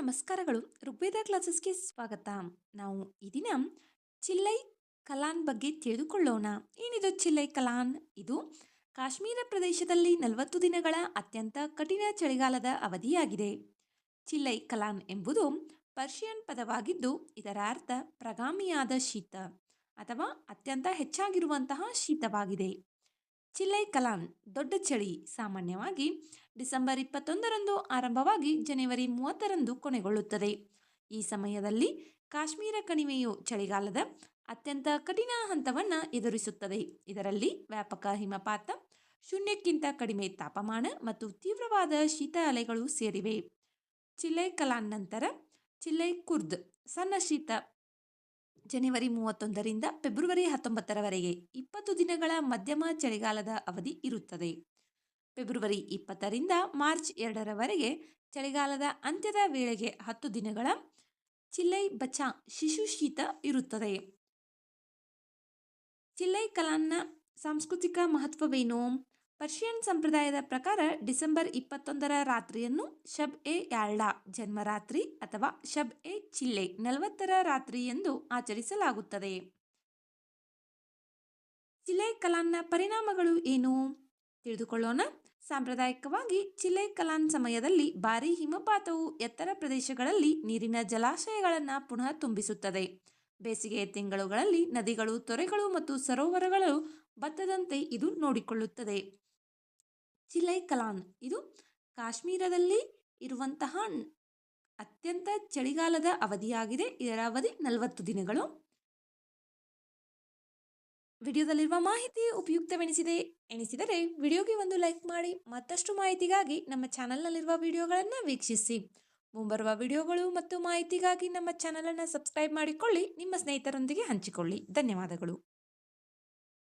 ನಮಸ್ಕಾರಗಳು. ಋಗ್ವೇದ ಕ್ಲಾಸಸ್ಗೆ ಸ್ವಾಗತ. ನಾವು ಈ ದಿನ ಚಿಲ್ಲೈ ಕಲಾನ್ ಬಗ್ಗೆ ತಿಳಿದುಕೊಳ್ಳೋಣ. ಏನಿದು ಚಿಲ್ಲೈ ಕಲಾನ್? ಇದು ಕಾಶ್ಮೀರ ಪ್ರದೇಶದಲ್ಲಿ 40 ದಿನಗಳ ಅತ್ಯಂತ ಕಠಿಣ ಚಳಿಗಾಲದ ಅವಧಿಯಾಗಿದೆ. ಚಿಲ್ಲೈ ಕಲಾನ್ ಎಂಬುದು ಪರ್ಷಿಯನ್ ಪದವಾಗಿದ್ದು, ಇದರ ಅರ್ಥ ಪ್ರಗಾಮಿಯಾದ ಶೀತ ಅಥವಾ ಅತ್ಯಂತ ಹೆಚ್ಚಾಗಿರುವಂತಹ ಶೀತವಾಗಿದೆ. ಚಿಲ್ಲೈ ಕಲಾನ್ ದೊಡ್ಡ ಚಳಿ ಸಾಮಾನ್ಯವಾಗಿ ಡಿಸೆಂಬರ್ 21ರಂದು ಆರಂಭವಾಗಿ ಜನವರಿ 30ರಂದು ಕೊನೆಗೊಳ್ಳುತ್ತದೆ. ಈ ಸಮಯದಲ್ಲಿ ಕಾಶ್ಮೀರ ಕಣಿವೆಯು ಚಳಿಗಾಲದ ಅತ್ಯಂತ ಕಠಿಣ ಹಂತವನ್ನು ಎದುರಿಸುತ್ತದೆ. ಇದರಲ್ಲಿ ವ್ಯಾಪಕ ಹಿಮಪಾತ, ಶೂನ್ಯಕ್ಕಿಂತ ಕಡಿಮೆ ತಾಪಮಾನ ಮತ್ತು ತೀವ್ರವಾದ ಶೀತ ಅಲೆಗಳು ಸೇರಿವೆ. ಚಿಲ್ಲೈ ಕಲಾನ್ ನಂತರ ಚಿಲ್ಲೈ ಕುರ್ದ್ ಸಣ್ಣ ಶೀತ ಜನವರಿ 31ರಿಂದ ಫೆಬ್ರವರಿ 19ರವರೆಗೆ 20 ದಿನಗಳ ಮಧ್ಯಮ ಚಳಿಗಾಲದ ಅವಧಿ ಇರುತ್ತದೆ. ಫೆಬ್ರವರಿ 20ರಿಂದ ಮಾರ್ಚ್ 2ರವರೆಗೆ ಚಳಿಗಾಲದ ಅಂತ್ಯದ ವೇಳೆಗೆ 10 ದಿನಗಳ ಚಿಲ್ಲೈ ಬಚಾ ಶಿಶು ಶೀತ ಇರುತ್ತದೆ. ಚಿಲ್ಲೈ ಕಲಾನ್ನ ಸಾಂಸ್ಕೃತಿಕ ಮಹತ್ವವೇನು? ಪರ್ಷಿಯನ್ ಸಂಪ್ರದಾಯದ ಪ್ರಕಾರ ಡಿಸೆಂಬರ್ 21ರ ರಾತ್ರಿಯನ್ನು ಶಬ್ ಎ ಯಾಲ್ಡಾ ಜನ್ಮರಾತ್ರಿ ಅಥವಾ ಶಬ್ ಎ ಚಿಲ್ಲೈ 40ರ ರಾತ್ರಿ ಎಂದು ಆಚರಿಸಲಾಗುತ್ತದೆ. ಚಿಲ್ಲೈ ಕಲಾನ್ನ ಪರಿಣಾಮಗಳು ಏನು ತಿಳಿದುಕೊಳ್ಳೋಣ. ಸಾಂಪ್ರದಾಯಿಕವಾಗಿ ಚಿಲ್ಲೈ ಕಲಾನ್ ಸಮಯದಲ್ಲಿ ಭಾರೀ ಹಿಮಪಾತವು ಎತ್ತರ ಪ್ರದೇಶಗಳಲ್ಲಿ ನೀರಿನ ಜಲಾಶಯಗಳನ್ನು ಪುನಃ ತುಂಬಿಸುತ್ತದೆ. ಬೇಸಿಗೆಯ ತಿಂಗಳುಗಳಲ್ಲಿ ನದಿಗಳು, ತೊರೆಗಳು ಮತ್ತು ಸರೋವರಗಳು ಬತ್ತದಂತೆ ಇದು ನೋಡಿಕೊಳ್ಳುತ್ತದೆ. ಚಿಲ್ಲೈ ಕಲಾನ್ ಇದು ಕಾಶ್ಮೀರದಲ್ಲಿ ಇರುವಂತಹ ಅತ್ಯಂತ ಚಳಿಗಾಲದ ಅವಧಿಯಾಗಿದೆ. ಇದರ ಅವಧಿ 40 ದಿನಗಳು. ವಿಡಿಯೋದಲ್ಲಿರುವ ಮಾಹಿತಿ ಎನಿಸಿದರೆ ವಿಡಿಯೋಗೆ ಒಂದು ಲೈಕ್ ಮಾಡಿ. ಮತ್ತಷ್ಟು ಮಾಹಿತಿಗಾಗಿ ನಮ್ಮ ಚಾನಲ್ನಲ್ಲಿರುವ ವಿಡಿಯೋಗಳನ್ನು ವೀಕ್ಷಿಸಿ. ಮುಂಬರುವ ವಿಡಿಯೋಗಳು ಮತ್ತು ಮಾಹಿತಿಗಾಗಿ ನಮ್ಮ ಚಾನಲನ್ನು ಸಬ್ಸ್ಕ್ರೈಬ್ ಮಾಡಿಕೊಳ್ಳಿ. ನಿಮ್ಮ ಸ್ನೇಹಿತರೊಂದಿಗೆ ಹಂಚಿಕೊಳ್ಳಿ. ಧನ್ಯವಾದಗಳು.